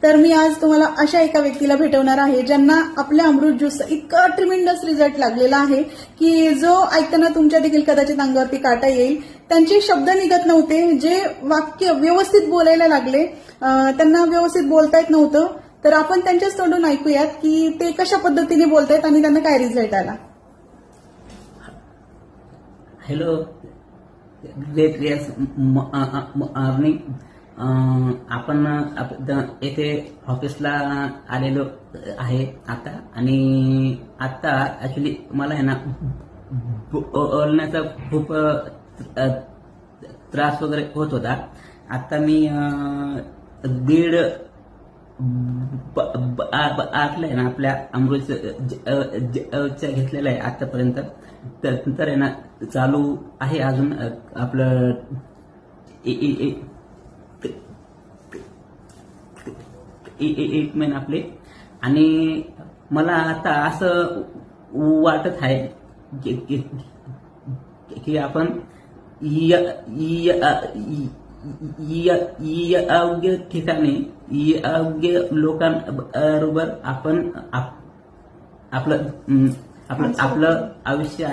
तर मी आज तुम्हाला अशा एका व्यक्तीला भेटवणार आहे ज्यांना आपल्या अमृत ज्यूस इतका ट्रिमेंडस रिझल्ट लागलेला आहे की जो ऐकताना तुमच्या देखील कदाचित अंगावरती काटा येईल. त्यांचे शब्द निघत नव्हते, जे वाक्य व्यवस्थित बोलायला लागले, त्यांना व्यवस्थित बोलता येत नव्हतं. तर आपण त्यांच्याच तोंडून ऐकूयात की ते कशा पद्धतीने बोलतायत आणि त्यांना काय रिझल्ट आला. Hello, great morning. आपण येथे ऑफिसला आलेलो आहे आता, आणि आता ऍक्च्युली मला आहे ना बोलण्याचा खूप त्रास वगैरे होत होता. आता मी दीड आहे ना आपल्या अमृत घेतलेलं आहे आतापर्यंत. तर आहे ना चालू आहे अजून आपलं एक महिना आपले. आणि मला आता असं वाटत आहे की आपण योग्य ठिकाणी योग्य लोकांबरोबर आपण आपलं आयुष्य